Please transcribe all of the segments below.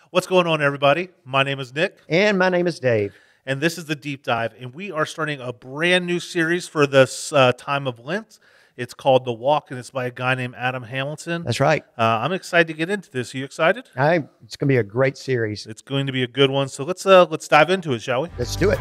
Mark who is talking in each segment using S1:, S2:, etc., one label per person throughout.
S1: What's going on, everybody? My name is Nick,
S2: And my name is Dave.
S1: and this is the Deep Dive, and we are starting a brand new series for this time of Lent. It's called The Walk, and it's by a guy named Adam Hamilton.
S2: That's right.
S1: I'm excited to get into this. Are you excited?
S2: It's going to be a great series.
S1: It's going to be a good one. So let's dive into it, shall we?
S2: Let's do it.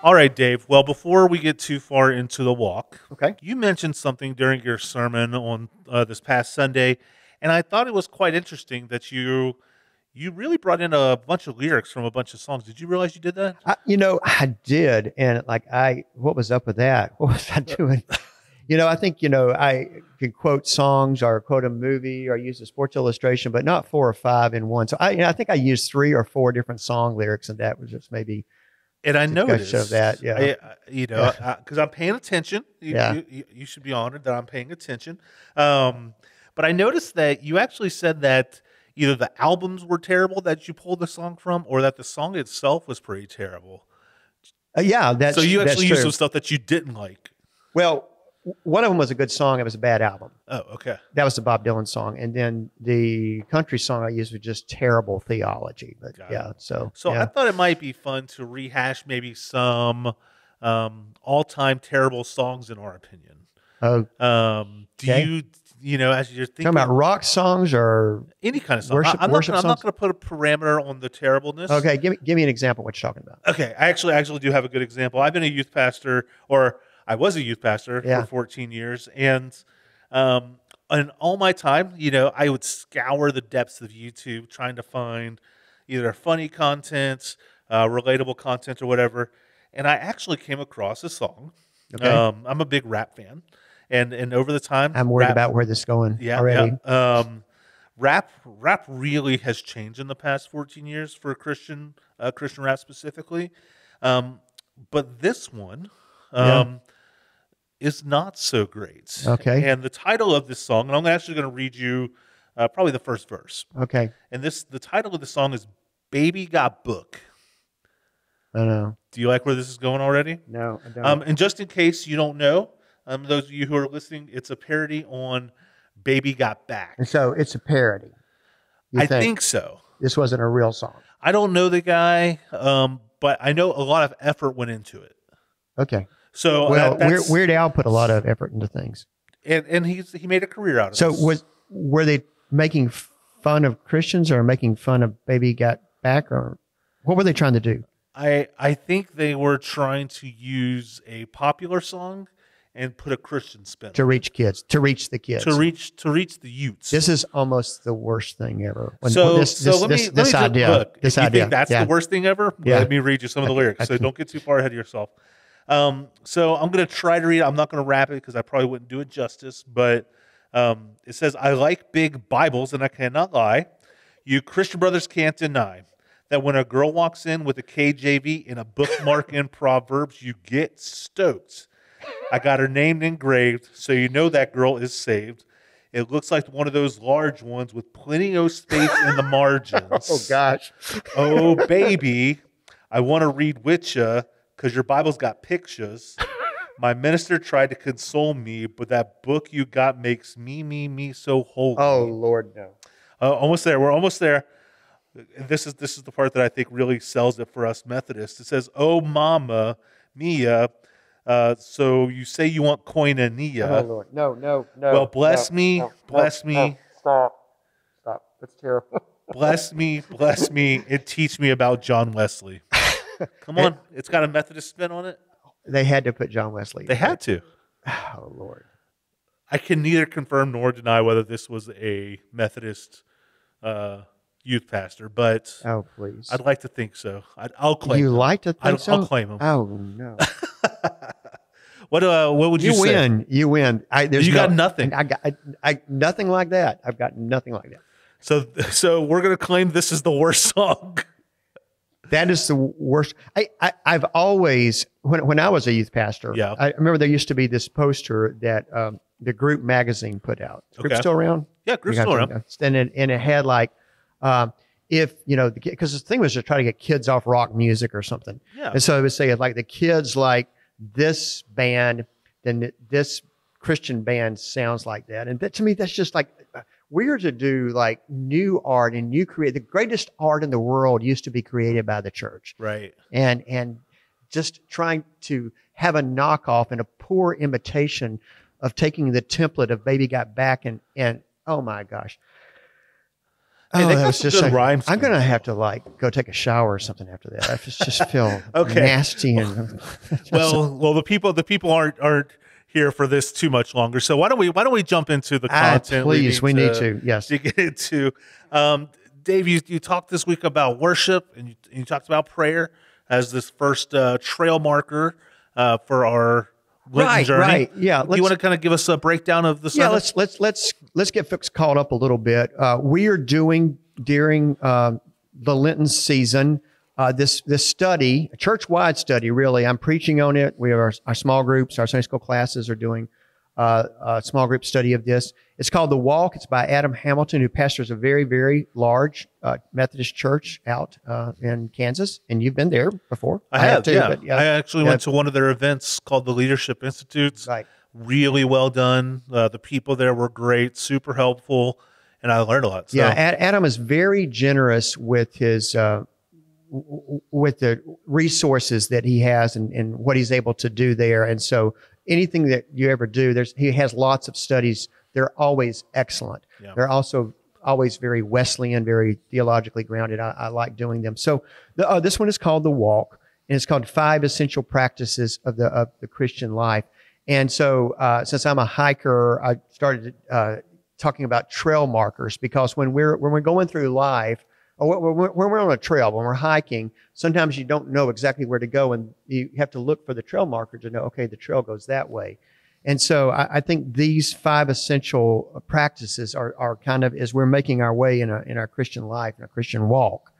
S1: All right, Dave. Well, before we get too far into The Walk,
S2: Okay.
S1: you mentioned something during your sermon on this past Sunday, and I thought it was quite interesting that you really brought in a bunch of lyrics from a bunch of songs. Did you realize you did that?
S2: I did. And what was up with that? What was I doing? I think, I could quote songs or quote a movie or use a sports illustration, but not 4 or 5 in one. So I think I used 3 or 4 different song lyrics, and that was just maybe.
S1: And I noticed
S2: of that, yeah.
S1: Because I'm paying attention. You should be honored that I'm paying attention. But I noticed that you actually said that either the albums were terrible that you pulled the song from, or that the song itself was pretty terrible.
S2: That's
S1: so you
S2: that's
S1: actually used
S2: true.
S1: some stuff that you didn't like.
S2: Well, one of them was a good song. It was a bad album.
S1: Oh, okay.
S2: That was the Bob Dylan song. And then the country song I used was just terrible theology. But
S1: So I thought it might be fun to rehash maybe some all-time terrible songs in our opinion.
S2: Okay.
S1: As you're thinking
S2: Talking about rock songs or
S1: any kind of song,
S2: worship
S1: I'm not
S2: songs?
S1: going to put a parameter on the terribleness.
S2: Okay, give me an example of what you're talking about.
S1: Okay, I actually do have a good example. I've been a youth pastor, or I was a youth pastor for 14 years, and in all my time, I would scour the depths of YouTube trying to find either funny content, relatable content, or whatever. And I actually came across a song.
S2: Okay.
S1: I'm a big rap fan, and over the time,
S2: I'm worried about where this is going already.
S1: Yeah. Rap really has changed in the past 14 years for Christian rap specifically. But this one is not so great.
S2: Okay.
S1: And the title of this song, and I'm actually going to read you probably the first verse.
S2: Okay.
S1: And the title of the song is "Baby Got Book."
S2: I don't know.
S1: Do you like where this is going already?
S2: No, I don't.
S1: And just in case you don't know, those of you who are listening, it's a parody on "Baby Got Back."
S2: And so it's a parody.
S1: I think so.
S2: This wasn't a real song.
S1: I don't know the guy, but I know a lot of effort went into it.
S2: Okay.
S1: So
S2: Weird Al put a lot of effort into things,
S1: and he made a career out of it.
S2: So were they making fun of Christians or making fun of Baby Got Back, or what were they trying to do?
S1: I think they were trying to use a popular song and put a Christian spin
S2: to reach the kids, to reach
S1: the youths.
S2: This is almost the worst thing ever.
S1: This idea. Look, if you think that's the worst thing ever, let me read you some of the lyrics. So don't get too far ahead of yourself. So I'm going to try to read it. I'm not going to rap it because I probably wouldn't do it justice. But it says, "I like big Bibles, and I cannot lie. You Christian brothers can't deny that when a girl walks in with a KJV and a bookmark in Proverbs, you get stoked. I got her name engraved, so you know that girl is saved. It looks like one of those large ones with plenty of space in the margins.
S2: Oh, gosh.
S1: Oh, baby, I want to read with you because your Bible's got pictures. My minister tried to console me, but that book you got makes me so holy."
S2: Oh, Lord, no.
S1: Almost there. We're almost there. This is the part that I think really sells it for us Methodists. It says, "Oh, mama, Mia, so you say you want koinonia.
S2: Oh, Lord. No.
S1: Well, bless me.
S2: Stop. That's terrible.
S1: Bless me, and teach me about John Wesley." Come on. It's got a Methodist spin on it.
S2: They had to put John Wesley.
S1: They had to.
S2: Oh, Lord.
S1: I can neither confirm nor deny whether this was a Methodist youth pastor, but
S2: please.
S1: I'd like to think so. I'll claim him.
S2: You like to think so?
S1: I'll claim him.
S2: Oh, no.
S1: What would you say?
S2: You win.
S1: You got nothing.
S2: I nothing like that. I've got nothing like that.
S1: So we're going to claim this is the worst song.
S2: That is the worst. I've always, when I was a youth pastor, I remember there used to be this poster that the Group magazine put out. Is Group still around?
S1: Yeah, Group's still around.
S2: And it had because the thing was to try to get kids off rock music or something.
S1: Yeah.
S2: And so it would say the kids like this band, then this Christian band sounds like that. And that, to me, that's just like, we're to do like new art and new create. The greatest art in the world used to be created by the church.
S1: Right.
S2: And just trying to have a knockoff and a poor imitation of taking the template of Baby Got Back and oh my gosh.
S1: Hey, that was just good rhyme
S2: I'm going to have to like go take a shower or something after that. I just feel nasty. And
S1: well, the people aren't here for this too much longer. So why don't we jump into the content?
S2: Please, we need to. Yes.
S1: To get into, Dave, you talked this week about worship and you talked about prayer as this first trail marker for our Lenten journey. Right. Yeah. Do you want to kind of give us a breakdown of the sermon?
S2: Yeah. Let's get folks caught up a little bit. We are doing during the Lenten season this study, a church-wide study. Really, I'm preaching on it. We have our small groups, our Sunday school classes are doing a small group study of this. It's called The Walk. It's by Adam Hamilton, who pastors a very, very large Methodist church out in Kansas. And you've been there before.
S1: I have too. Yeah. I actually went to one of their events called the Leadership Institutes.
S2: Right.
S1: Really well done. The people there were great, super helpful, and I learned a lot. So.
S2: Yeah, Adam is very generous with his with the resources that he has and what he's able to do there. And so anything that you ever do, he has lots of studies. They're always excellent. Yeah. They're also always very Wesleyan, very theologically grounded. I like doing them. So this one is called The Walk, and it's called 5 Essential Practices of the Christian Life. And so since I'm a hiker, I started talking about trail markers, because when we're going through life, or when we're on a trail, when we're hiking, sometimes you don't know exactly where to go, and you have to look for the trail marker to know, okay, the trail goes that way. And so I think these 5 essential practices are kind of, as we're making our way in our Christian life, in our Christian walk,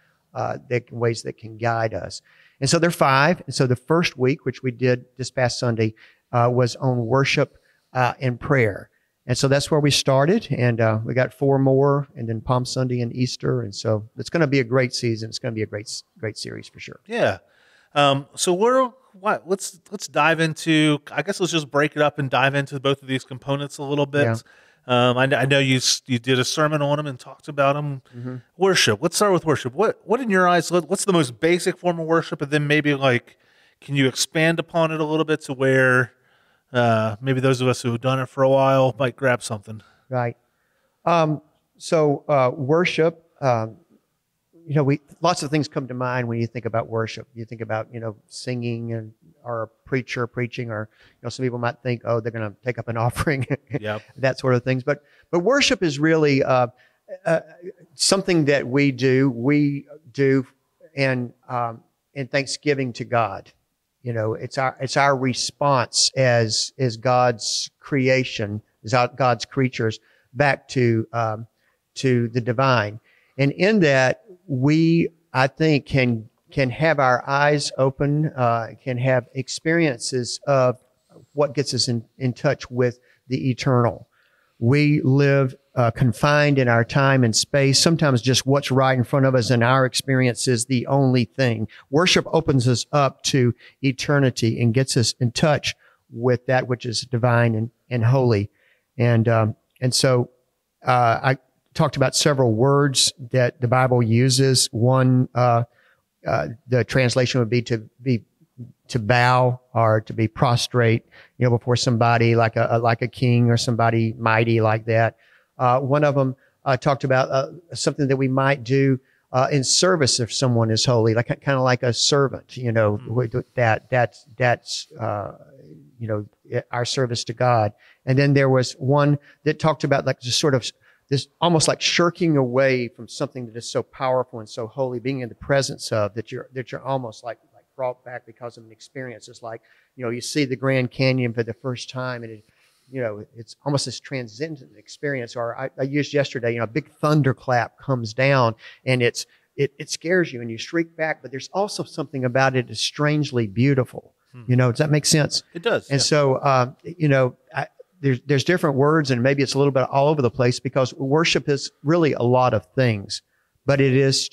S2: ways that can guide us. And so there are 5. And so the first week, which we did this past Sunday, was on worship and prayer. And so that's where we started, and we got 4 more, and then Palm Sunday and Easter. And so it's going to be a great season. It's going to be a great series for sure.
S1: Yeah. So let's dive into, I guess let's just break it up and dive into both of these components a little bit. Yeah. I know you did a sermon on them and talked about them. Mm-hmm. Worship. Let's start with worship. What in your eyes, what's the most basic form of worship? And then maybe can you expand upon it a little bit to where maybe those of us who have done it for a while might grab something?
S2: Right. So worship, lots of things come to mind when you think about worship. You think about, singing or a preacher preaching, or, some people might think, oh, they're going to take up an offering, yep. That sort of things. But worship is really something that we do in thanksgiving to God. It's our response as God's creation, as God's creatures, back to the divine. And in that, we, I think, can have our eyes open, can have experiences of what gets us in touch with the eternal. We live confined in our time and space. Sometimes just what's right in front of us and our experience is the only thing. Worship opens us up to eternity and gets us in touch with that which is divine and holy. And so I talked about several words that the Bible uses. One, the translation would be to bow or to be prostrate, before somebody like a king or somebody mighty like that. One of them talked about something that we might do in service if someone is holy, kind of like a servant. That's our service to God. And then there was one that talked about just sort of this almost like shirking away from something that is so powerful and so holy, being in the presence of that you're almost like brought back because of an experience. It's like, you see the Grand Canyon for the first time, and it's almost this transcendent experience. Or I used yesterday, a big thunderclap comes down, and it scares you and you shriek back, but there's also something about it that's strangely beautiful. Does that make sense?
S1: It does.
S2: And so, there's different words, and maybe it's a little bit all over the place, because worship is really a lot of things, but it is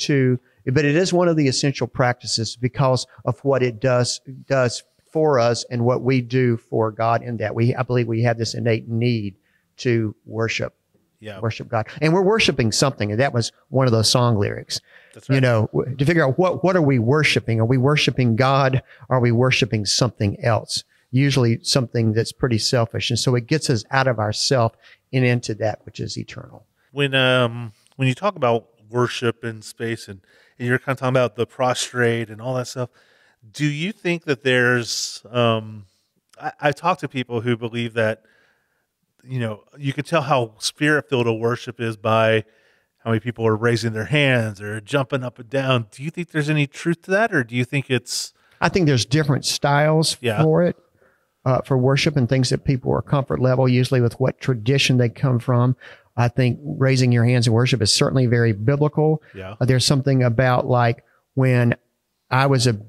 S2: one of the essential practices because of what it does for us and what we do for God in that. I believe we have this innate need to worship God. And we're worshiping something. And that was one of those song lyrics.
S1: That's right.
S2: To figure out what are we worshiping? Are we worshiping God? Are we worshiping something else? Usually something that's pretty selfish. And so it gets us out of ourself and into that which is eternal.
S1: When you talk about worship in space and you're kind of talking about the prostrate and all that stuff, do you think that there's I talk to people who believe that, you can tell how spirit-filled a worship is by how many people are raising their hands or jumping up and down. Do you think there's any truth to that, or do you think it's...
S2: I think there's different styles for it, for worship, and things that people are comfort level, usually with what tradition they come from. I think raising your hands in worship is certainly very biblical.
S1: Yeah.
S2: There's something about like when I was a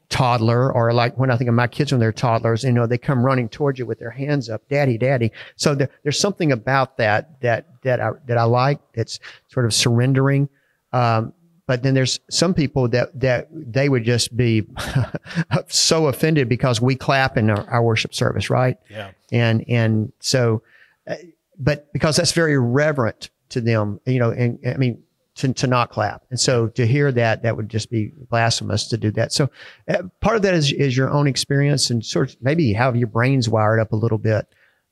S2: toddler, or like when I think of my kids when they're toddlers, they come running towards you with their hands up, daddy, daddy. So there's something about that I like. That's sort of surrendering. But then there's some people that they would just be so offended because we clap in our worship service, right?
S1: Yeah.
S2: And so, but because that's very reverent to them, and I mean, to not clap. And so to hear that would just be blasphemous to do that. So part of that is your own experience and sort of maybe how your brain's wired up a little bit.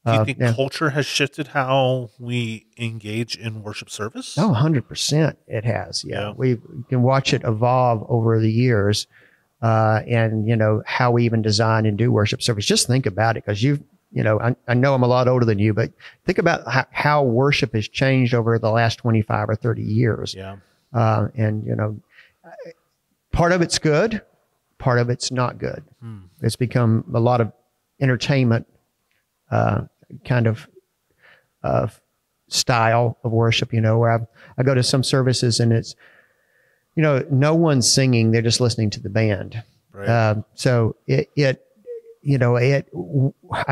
S1: Do you think culture has shifted how we engage in worship service?
S2: Oh, 100% it has. Yeah. We can watch it evolve over the years. And how we even design and do worship service. Just think about it, because I know I'm a lot older than you, but think about how worship has changed over the last 25 or 30 years.
S1: Yeah.
S2: And part of it's good, part of it's not good. It's become a lot of entertainment, kind of style of worship, where I go to some services and it's, no one's singing, they're just listening to the band.
S1: Right.
S2: So I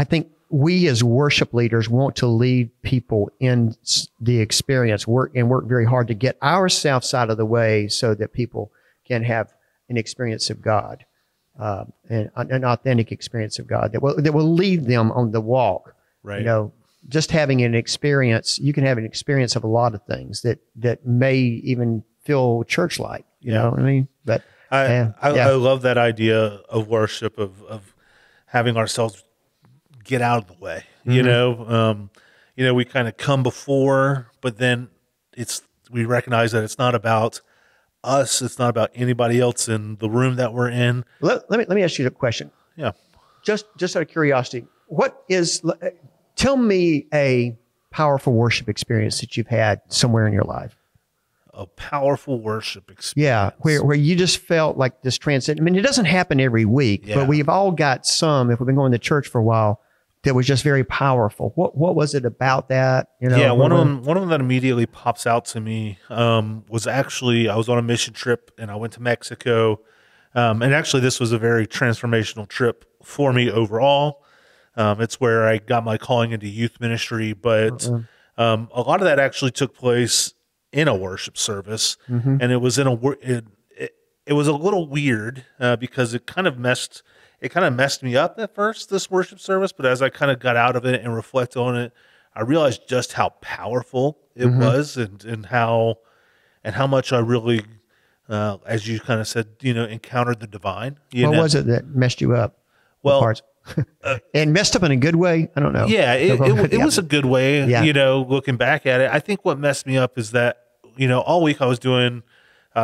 S2: think we as worship leaders want to lead people in the experience, work very hard to get ourselves out of the way so that people can have an experience of God, and an authentic experience of God that will lead them on the walk.
S1: Right.
S2: Just having an experience, you can have an experience of a lot of things that may even feel church-like. You know what I mean? But
S1: I love that idea of worship of having ourselves get out of the way. Mm-hmm. We kind of come before, but then we recognize that it's not about us. It's not about anybody else in the room that we're in.
S2: Let me ask you a question.
S1: Yeah.
S2: Just out of curiosity, tell me a powerful worship experience that you've had somewhere in your life.
S1: A powerful worship experience.
S2: Yeah, where you just felt like this transcend. I mean, it doesn't happen every week, but we've all got some, if we've been going to church for a while, that was just very powerful. What was it about that?
S1: One of them that immediately pops out to me was actually, I was on a mission trip and I went to Mexico. And actually this was a very transformational trip for me overall. It's where I got my calling into youth ministry, but a lot of that actually took place in a worship service, and it was it was a little weird because it kind of messed me up at first, this worship service. But as I kind of got out of it and reflected on it, I realized just how powerful it was, and how much I really, as you kind of said, encountered the divine.
S2: What was it that messed you up?
S1: Well,
S2: parts? And messed up in a good way? I don't know.
S1: Yeah, it was a good way. Yeah. Looking back at it, I think what messed me up is that all week I was doing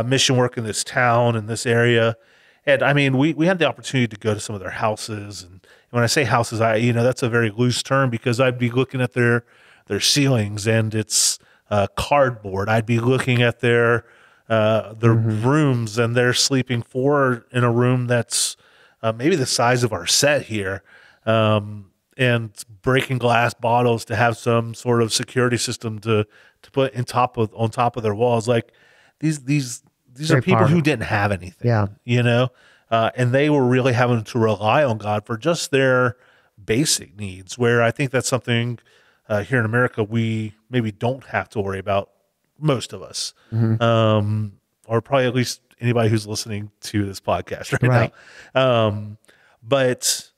S1: mission work in this town, in this area. And I mean, we had the opportunity to go to some of their houses. And when I say houses, that's a very loose term, because I'd be looking at their ceilings and it's cardboard. I'd be looking at their rooms, and they're sleeping four in a room that's maybe the size of our set here, and breaking glass bottles to have some sort of security system to put on top of their walls. Like these are people who didn't have anything.
S2: Yeah.
S1: And they were really having to rely on God for just their basic needs, where I think that's something here in America we maybe don't have to worry about, most of us, or probably at least anybody who's listening to this podcast right now. But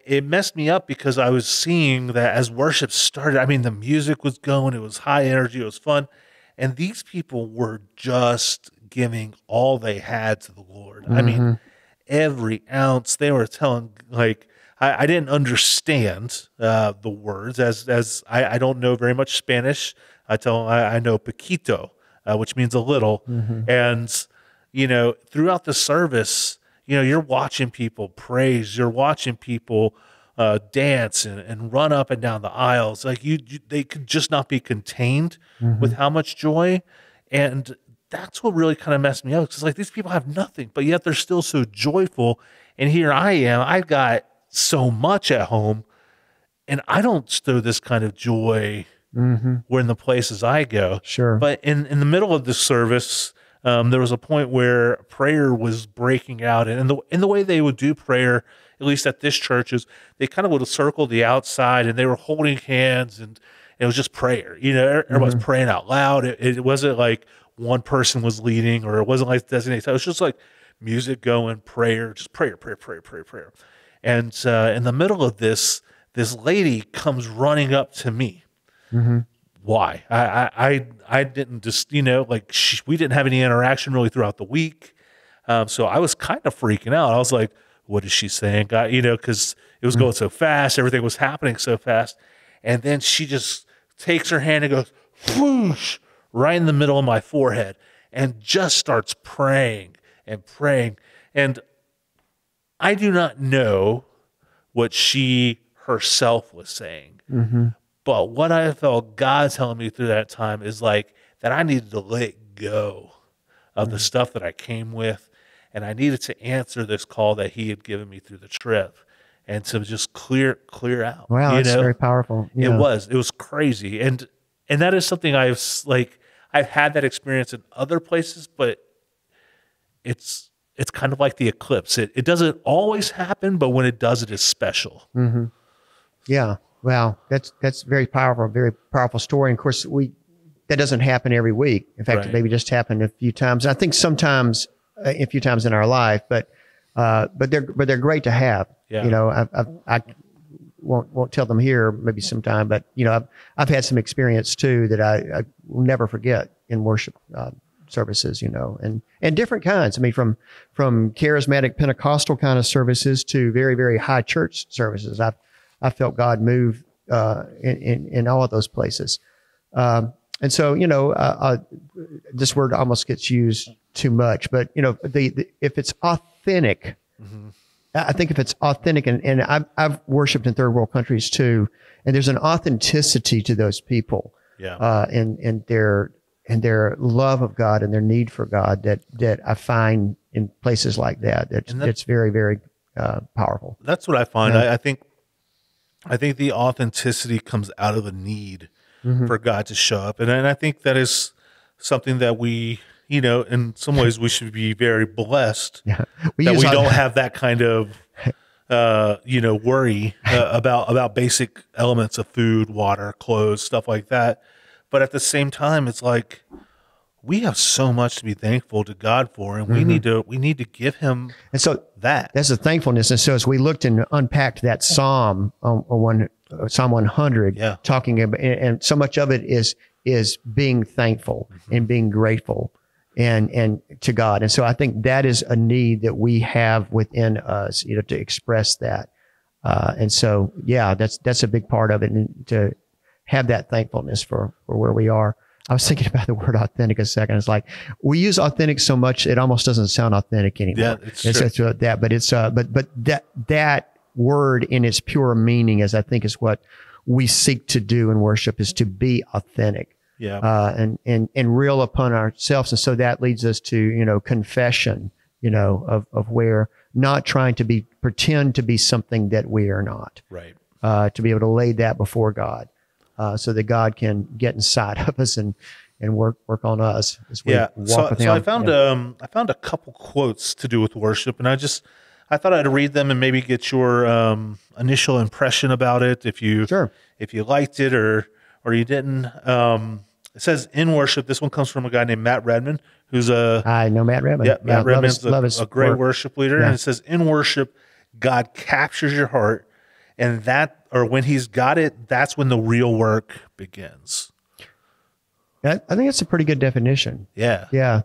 S1: it messed me up because I was seeing that as worship started, I mean, the music was going, it was high energy, it was fun. And these people were just giving all they had to the Lord. I mean, every ounce. They were telling, like, I didn't understand the words as I don't know very much Spanish. I know poquito, which means a little. And, throughout the service, you're watching people praise, you're watching people dance and run up and down the aisles. Like they could just not be contained with how much joy. And that's what really kind of messed me up. Because like these people have nothing, but yet they're still so joyful. And here I am, I've got so much at home, and I don't stow this kind of joy where in the places I go.
S2: Sure.
S1: But in the middle of the service, there was a point where prayer was breaking out, and in the way they would do prayer, at least at this church, is they kind of would circle the outside, and they were holding hands, and it was just prayer. Everybody's praying out loud. It wasn't like one person was leading, or it wasn't like designated. It was just like music going, prayer, just prayer. And in the middle of this lady comes running up to me. Why? I didn't just, we didn't have any interaction really throughout the week. So I was kind of freaking out. I was like, what is she saying? God, because it was going so fast. Everything was happening so fast. And then she just takes her hand and goes, whoosh, right in the middle of my forehead, and just starts praying and praying. And I do not know what she herself was saying. But what I felt God telling me through that time is like that I needed to let go of the stuff that I came with, and I needed to answer this call that He had given me through the trip, and to just clear out.
S2: Wow, that's very powerful.
S1: Yeah. It was crazy, and that is something I've had that experience in other places, but it's kind of like the eclipse. It doesn't always happen, but when it does, it is special.
S2: Yeah. Wow, that's very powerful story. And of course, that doesn't happen every week. In fact, it maybe just happened a few times. I think sometimes a few times in our life, but they're great to have.
S1: Yeah.
S2: I won't tell them here maybe sometime, but I've had some experience too that I will never forget in worship services. And different kinds. I mean, from charismatic Pentecostal kind of services to very, very high church services. I felt God move in all of those places. And so, this word almost gets used too much, but, if it's authentic, I think if it's authentic, and I've worshiped in third world countries too, and there's an authenticity to those people, and their love of God and their need for God that I find in places like that. That's very, very powerful.
S1: That's what I find. I think the authenticity comes out of a need for God to show up. And I think that is something that we, in some ways we should be very blessed that we don't have that kind of, worry about basic elements of food, water, clothes, stuff like that. But at the same time, it's like we have so much to be thankful to God for, and we need to give Him. And so that's
S2: the thankfulness. And so as we looked and unpacked that Psalm Psalm 100, talking about, and so much of it is being thankful and being grateful and to God. And so I think that is a need that we have within us, to express that. And so, that's a big part of it, and to have that thankfulness for where we are. I was thinking about the word authentic a second. It's like we use authentic so much it almost doesn't sound authentic anymore.
S1: Yeah, it's true.
S2: But that word in its pure meaning is what we seek to do in worship, is to be authentic. And real upon ourselves. And so that leads us to, confession, of where not trying to pretend to be something that we are not.
S1: Right.
S2: To be able to lay that before God. So that God can get inside of us and work on us as we walk with Him.
S1: So I found a couple quotes to do with worship, and I thought I'd read them and maybe get your initial impression about it, if you liked it or you didn't. It says, in worship, this one comes from a guy named Matt Redman, who's
S2: I know Matt Redman.
S1: Yeah, Matt Redman's a great worship leader.
S2: Yeah.
S1: And it says, in worship, God captures your heart, and when he's got it, that's when the real work begins.
S2: I think it's a pretty good definition.
S1: Yeah.
S2: Yeah.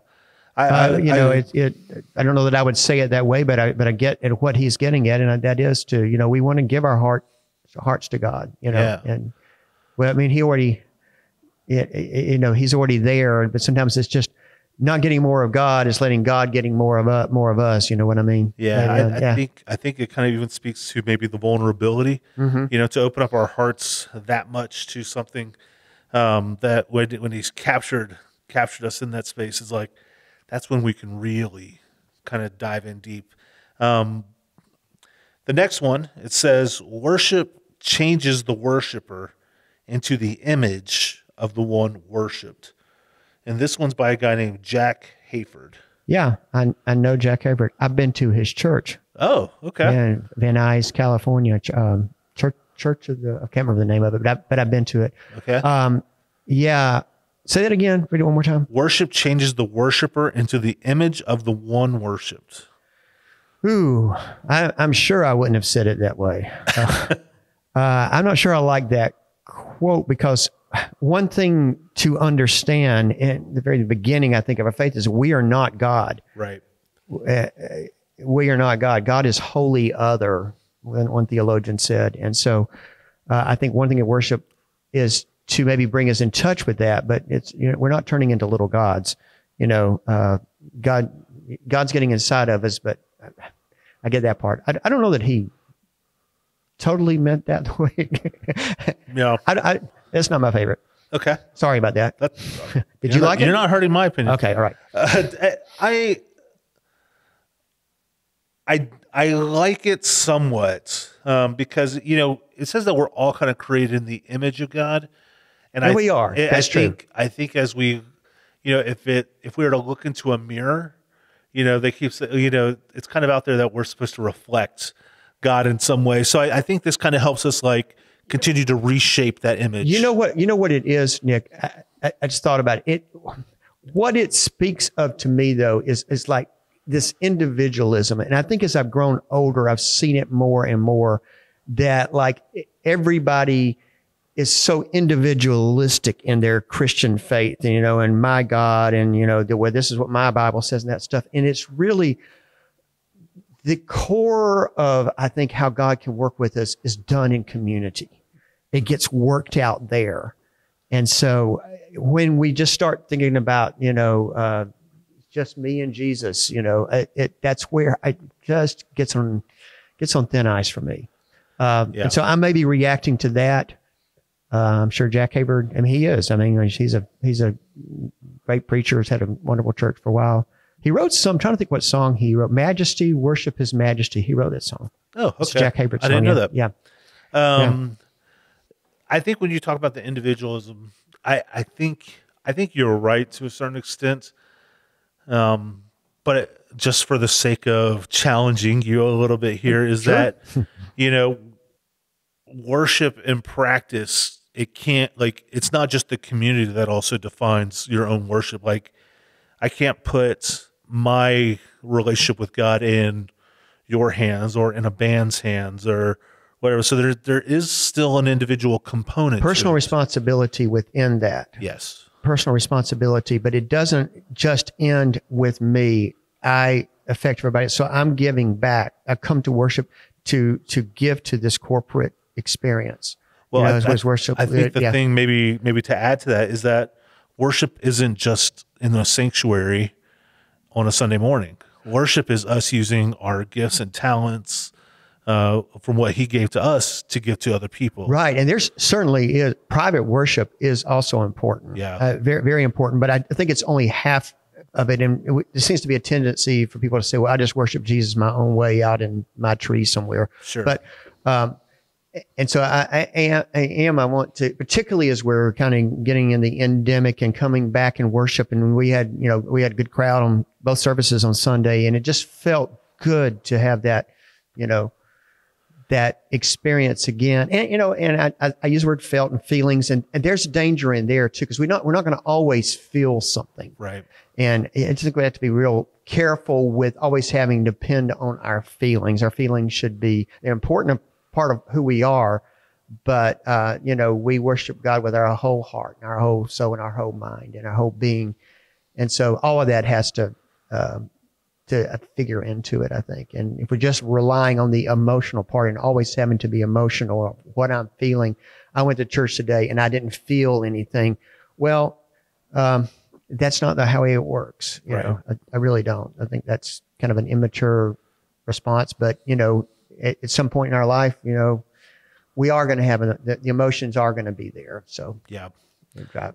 S2: I don't know that I would say it that way, but I get at what he's getting at, and that is to, we want to give our hearts to God, and well, I mean, he's already there, but sometimes it's just not getting more of God, is letting God getting more of us. You know what I mean?
S1: Yeah. I think it kind of even speaks to maybe the vulnerability, to open up our hearts that much to something, that when he's captured us in that space, is like, that's when we can really kind of dive in deep. The next one, it says, worship changes the worshiper into the image of the one worshipped. And this one's by a guy named Jack Hayford.
S2: Yeah, I know Jack Hayford. I've been to his church.
S1: Oh, okay.
S2: In Van Nuys, California. Church of I can't remember the name of it, but I've been to it.
S1: Okay.
S2: Yeah. Say that again. Read it one more time.
S1: Worship changes the worshiper into the image of the one worshipped.
S2: Ooh, I'm sure I wouldn't have said it that way. I'm not sure I like that quote, because one thing to understand in the very beginning, I think, of our faith is we are not God.
S1: Right.
S2: We are not God. God is wholly other, one theologian said. And so I think one thing in worship is to maybe bring us in touch with that, but it's, we're not turning into little gods. God's getting inside of us, but I get that part. I don't know that he totally meant that way.
S1: Yeah.
S2: That's not my favorite.
S1: Okay.
S2: Sorry about that. Did you like it?
S1: You're not hurting my opinion.
S2: Okay. All right.
S1: I like it somewhat, because, it says that we're all kind of created in the image of God. And
S2: we are. That's true.
S1: I think as we, if we were to look into a mirror, they keep saying, it's kind of out there that we're supposed to reflect God in some way. So I think this kind of helps us continue to reshape that image.
S2: You know what it is, Nick? I just thought about it. What it speaks of to me, though, is like this individualism. And I think as I've grown older, I've seen it more and more, that everybody is so individualistic in their Christian faith, and my God, and, this is what my Bible says and that stuff. And it's really the core of, I think, how God can work with us is done in community. It gets worked out there. And so when we just start thinking about, just me and Jesus, that's where I just gets on thin ice for me. And so I may be reacting to that. I'm sure Jack Hayford, he is. He's a great preacher. Has had a wonderful church for a while. He wrote I'm trying to think what song he wrote. Majesty, Worship His Majesty. He wrote that song.
S1: Oh, okay.
S2: It's Jack Hayford's song.
S1: I didn't know that.
S2: Yeah.
S1: I think when you talk about the individualism, I think you're right to a certain extent. But just for the sake of challenging you a little bit here, is that, worship and practice, it can't, it's not just the community that also defines your own worship. I can't put my relationship with God in your hands or in a band's hands or whatever. So there is still an individual component.
S2: Personal responsibility within that.
S1: Yes.
S2: Personal responsibility, but it doesn't just end with me. I affect everybody. So I'm giving back. I come to worship to give to this corporate experience.
S1: Well, I think the thing maybe to add to that is that worship isn't just in the sanctuary on a Sunday morning. Worship is us using our gifts and talents from what He gave to us to give to other people.
S2: Right. And there's certainly private worship is also important.
S1: Yeah.
S2: Very, very important. But I think it's only half of it. And there seems to be a tendency for people to say, well, I just worship Jesus my own way out in my tree somewhere.
S1: Sure.
S2: But, and so I want to, particularly as we're kind of getting in the endemic and coming back and worship. And we had a good crowd on both services on Sunday, and it just felt good to have that, that experience again. And, you know, and I use the word felt and feelings, and there's danger in there too, because we're not going to always feel something.
S1: Right.
S2: And I just think we have to be real careful with always having to depend on our feelings. Our feelings should be an important part of who we are, but, you know, we worship God with our whole heart and our whole soul and our whole mind and our whole being. And so all of that has to figure into it, I think. And if we're just relying on the emotional part and always having to be emotional of what I'm feeling, I went to church today and I didn't feel anything. Well, that's not how it works. You know, I really don't. I think that's kind of an immature response. But, you know, at some point in our life, you know, we are going to have the emotions are going to be there. So
S1: yeah.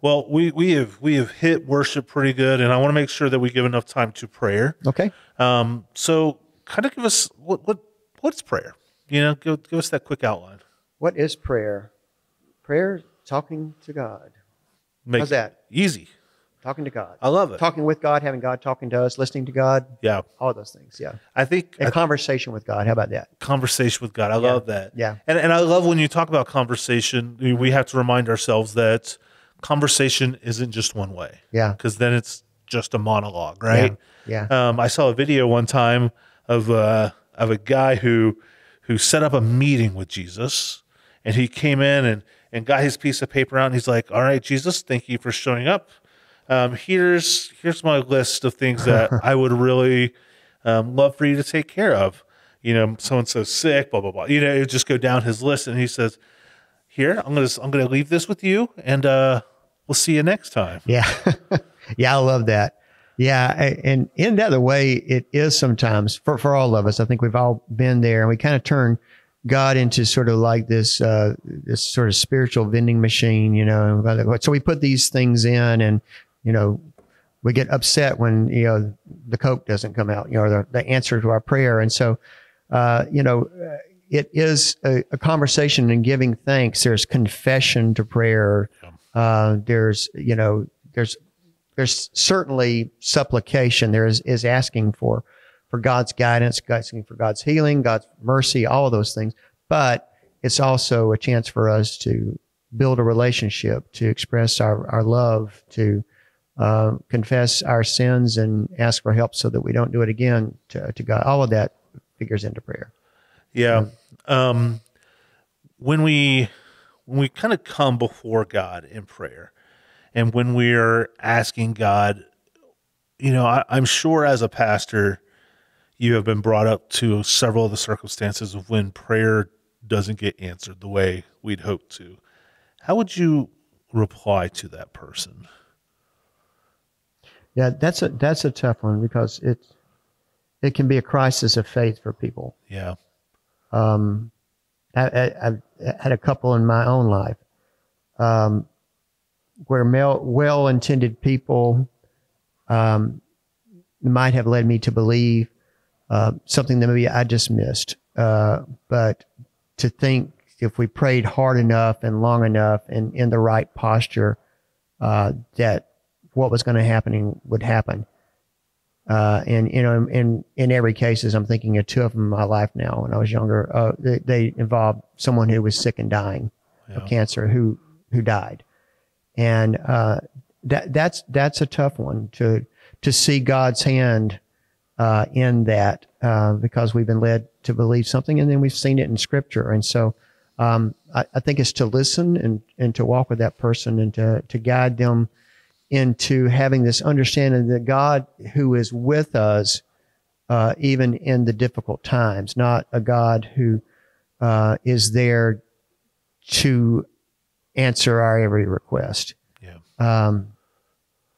S1: Well, we have hit worship pretty good, and I want to make sure that we give enough time to prayer.
S2: Okay.
S1: So kind of give us what's prayer? You know, give us that quick outline.
S2: What is prayer? Prayer is talking to God. How's that?
S1: Easy.
S2: Talking to God.
S1: I love it.
S2: Talking with God, having God talking to us, listening to God.
S1: Yeah.
S2: All of those things. Yeah.
S1: I think
S2: a conversation with God. How about that?
S1: Conversation with God. I love that.
S2: Yeah.
S1: And I love when you talk about conversation, we have to remind ourselves that conversation isn't just one way.
S2: Yeah.
S1: Because then it's just a monologue, right?
S2: Yeah.
S1: I saw a video one time of a guy who set up a meeting with Jesus, and he came in and got his piece of paper out, and he's like, "All right, Jesus, thank you for showing up. Here's my list of things that I would really love for you to take care of. You know, so-and-so's sick, blah, blah, blah." You know, it just go down his list, and he says, "Here, I'm gonna leave this with you, and we'll see you next time."
S2: Yeah. Yeah, I love that. Yeah, and in that other way, it is sometimes for all of us. I think we've all been there, and we kind of turn God into sort of like this sort of spiritual vending machine, you know. So we put these things in, and you know, we get upset when, you know, the Coke doesn't come out, you know, or the answer to our prayer. And so, you know, it is a conversation and giving thanks. There's confession to prayer. There's, you know, there's certainly supplication. There is asking for God's guidance, asking for God's healing, God's mercy, all of those things. But it's also a chance for us to build a relationship, to express our love, to confess our sins and ask for help so that we don't do it again to God. All of that figures into prayer.
S1: Yeah. When we kind of come before God in prayer, and when we're asking God, you know, I'm sure as a pastor, you have been brought up to several of the circumstances of when prayer doesn't get answered the way we'd hoped to. How would you reply to that person?
S2: Yeah, that's a tough one, because it can be a crisis of faith for people.
S1: Yeah.
S2: I've had a couple in my own life where well-intended people might have led me to believe something that maybe I just missed. But to think if we prayed hard enough and long enough and in the right posture, that what was going to happen would happen. And, you know, in every case, I'm thinking of two of them in my life now. When I was younger, they involved someone who was sick and dying of cancer who died. And that's a tough one to see God's hand in that, because we've been led to believe something, and then we've seen it in Scripture. And so I think it's to listen and to walk with that person and to guide them into having this understanding that God who is with us even in the difficult times, not a God who is there to answer our every request.
S1: Yeah.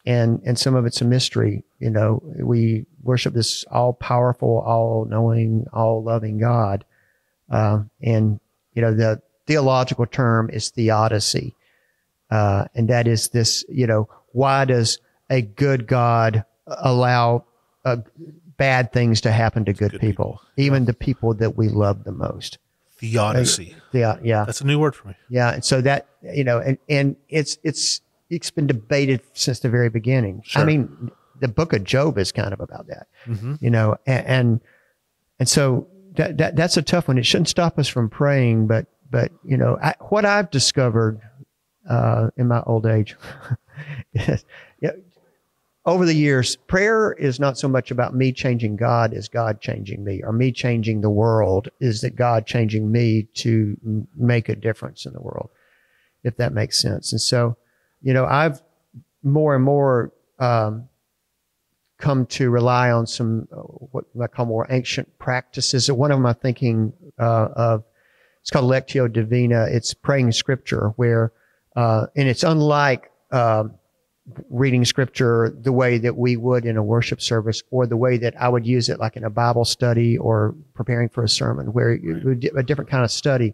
S2: And some of it's a mystery. You know, we worship this all-powerful, all-knowing, all-loving God. And, you know, the theological term is Theodicy. And that is this, you know, why does a good God allow bad things to happen to good people, even the people that we love the most?
S1: Theodicy.
S2: Yeah.
S1: That's a new word for me.
S2: Yeah. And so that, you know, and it's been debated since the very beginning.
S1: Sure.
S2: I mean, the book of Job is kind of about that,
S1: mm-hmm.
S2: you know, and so that's a tough one. It shouldn't stop us from praying, but you know, what I've discovered in my old age is, over the years, prayer is not so much about me changing God as God changing me, or me changing the world, is that God changing me to make a difference in the world, if that makes sense. And so, you know, I've more and more come to rely on some what I call more ancient practices. One of them I'm thinking of, it's called Lectio Divina. It's praying scripture, where, and it's unlike reading scripture the way that we would in a worship service, or the way that I would use it like in a Bible study or preparing for a sermon, where it would be a different kind of study.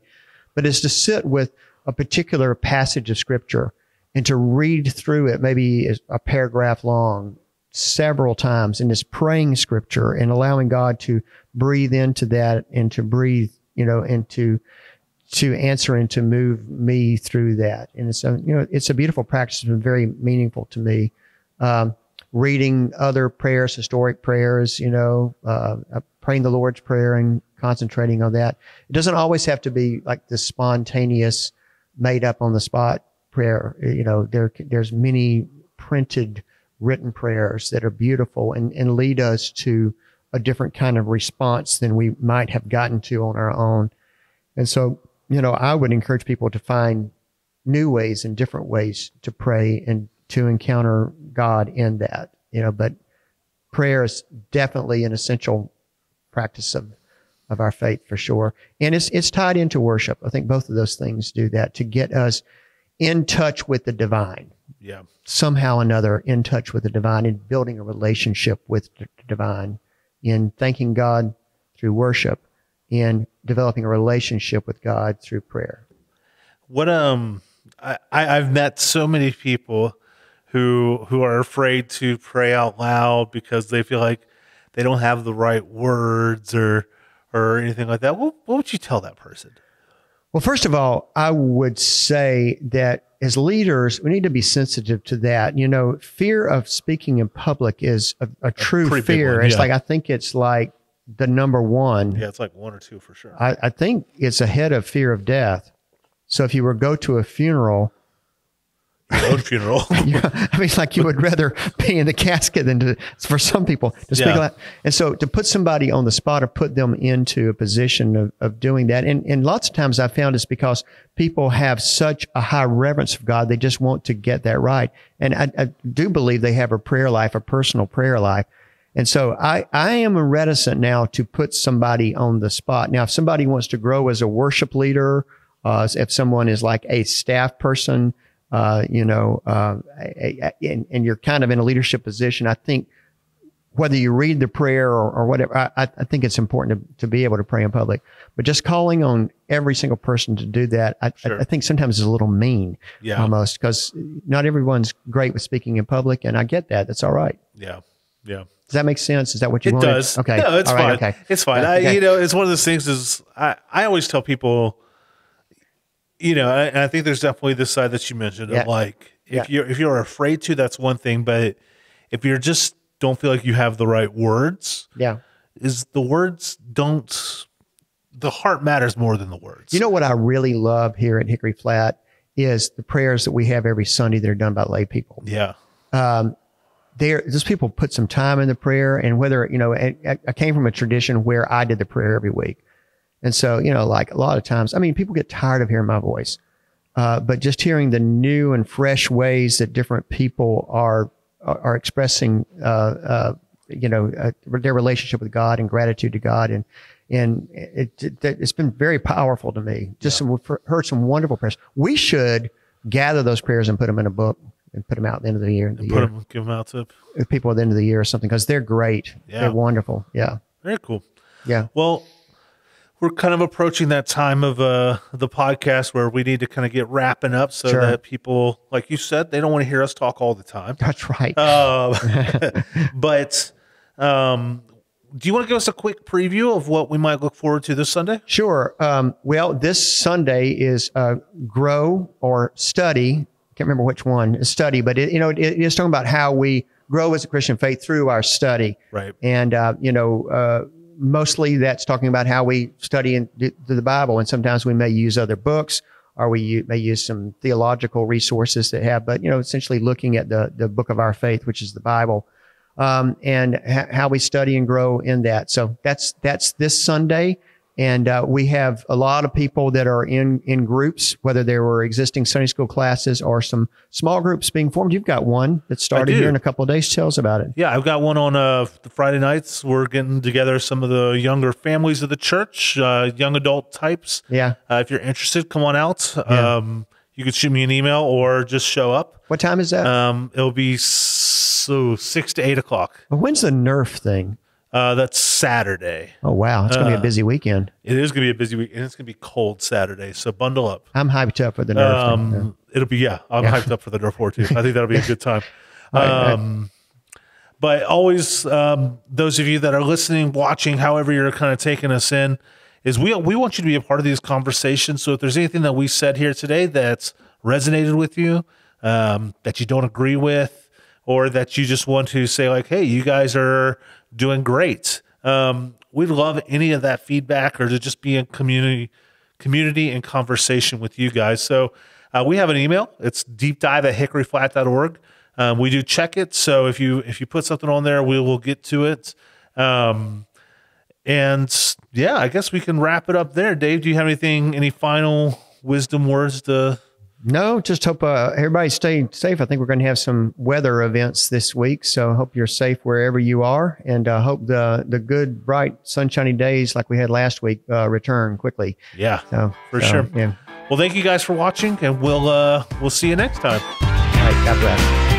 S2: But it's to sit with a particular passage of scripture and to read through it, maybe a paragraph long, several times, and just praying scripture and allowing God to breathe into that, and to breathe, you know, into to answer and to move me through that. And it's a, you know, it's a beautiful practice and very meaningful to me. Reading other prayers, historic prayers, you know, praying the Lord's Prayer and concentrating on that. It doesn't always have to be like this spontaneous, made up on the spot prayer. You know, there's many printed, written prayers that are beautiful and lead us to a different kind of response than we might have gotten to on our own. And so, you know, I would encourage people to find new ways and different ways to pray and to encounter God in that, you know, but prayer is definitely an essential practice of our faith, for sure. And it's tied into worship. I think both of those things do that, to get us in touch with the divine.
S1: Yeah.
S2: Somehow or another in touch with the divine, and building a relationship with the divine, in thanking God through worship, in developing a relationship with God through prayer.
S1: What I've met so many people who are afraid to pray out loud because they feel like they don't have the right words or anything like that. What would you tell that person?
S2: Well, first of all, I would say that as leaders, we need to be sensitive to that. You know, fear of speaking in public is a true fear. It's like, I think it's like the number one.
S1: Yeah, it's like one or two for sure.
S2: I think it's ahead of fear of death. So if you were to go to a funeral,
S1: your own funeral,
S2: I mean, like, you would rather be in the casket than for some people to speak like that. And so to put somebody on the spot, or put them into a position of doing that. And lots of times I found it's because people have such a high reverence of God. They just want to get that right. And I do believe they have a prayer life, a personal prayer life. And so I am reticent now to put somebody on the spot. Now, if somebody wants to grow as a worship leader, if someone is like a staff person, you know, and you're kind of in a leadership position, I think whether you read the prayer or whatever, I think it's important to be able to pray in public. But just calling on every single person to do that, I think sometimes is a little mean, almost, because not everyone's great with speaking in public, and I get that. That's all right.
S1: Yeah. Yeah.
S2: Does that make sense? Is that what you want?
S1: It does.
S2: Okay.
S1: No, it's
S2: all
S1: fine.
S2: Right, okay.
S1: It's fine.
S2: Okay.
S1: You know, it's one of those things is I always tell people, you know, and I think there's definitely this side that you mentioned of like, if you're afraid to, that's one thing, but if you're just don't feel like you have the right words, is the words the heart matters more than the words. You
S2: know what I really love here at Hickory Flat is the prayers that we have every Sunday that are done by lay people.
S1: Yeah.
S2: Those people put some time in the prayer, and whether, you know, I came from a tradition where I did the prayer every week. And so, you know, like a lot of times, I mean, people get tired of hearing my voice, but just hearing the new and fresh ways that different people are expressing, you know, their relationship with God and gratitude to God. And it's been very powerful to me. Just heard some wonderful prayers. We should gather those prayers and put them in a book and put them out at the end of the year.
S1: Give them out to
S2: people at the end of the year or something, because they're great. Yeah. They're wonderful. Yeah.
S1: Very cool.
S2: Yeah.
S1: Well, we're kind of approaching that time of the podcast where we need to kind of get wrapping up so that people, like you said, they don't want to hear us talk all the time.
S2: That's right.
S1: But do you want to give us a quick preview of what we might look forward to this Sunday?
S2: Sure. Well, this Sunday is Grow or Study. Can't remember which one. Study, but it is talking about how we grow as a Christian faith through our study.
S1: Right.
S2: And mostly that's talking about how we study the Bible. And sometimes we may use other books, or we may use some theological resources that have, but, essentially looking at the book of our faith, which is the Bible, and how we study and grow in that. So that's this Sunday. And we have a lot of people that are in groups, whether there were existing Sunday school classes or some small groups being formed. You've got one that started here in a couple of days. Tell us about it.
S1: Yeah, I've got one on the Friday nights. We're getting together some of the younger families of the church, young adult types.
S2: Yeah.
S1: If you're interested, come on out.
S2: Yeah.
S1: You can shoot me an email or just show up.
S2: What time is that?
S1: It'll be 6 to 8 o'clock.
S2: When's the Nerf thing?
S1: That's Saturday.
S2: Oh, wow. It's going to be a busy weekend.
S1: It is going to be a busy week, and it's going to be cold Saturday, so bundle up.
S2: I'm hyped up for the Nerf thing.
S1: It'll be, I'm hyped up for the Nerf War too. I think that'll be a good time. But always, those of you that are listening, watching, however you're kind of taking us in, is we want you to be a part of these conversations. So if there's anything that we said here today that's resonated with you, that you don't agree with, or that you just want to say like, hey, you guys are doing great. We'd love any of that feedback, or to just be in community and conversation with you guys. So we have an email. It's deepdive@hickoryflat.org. We do check it. So if you put something on there, we will get to it. And yeah, I guess we can wrap it up there. Dave, do you have any final wisdom words to?
S2: No, just hope everybody stay safe. I think we're going to have some weather events this week, so I hope you're safe wherever you are, and hope the good, bright, sunshiny days like we had last week return quickly.
S1: Yeah, for sure.
S2: Yeah.
S1: Well, thank you guys for watching, and we'll see you next time.
S2: All right, God bless.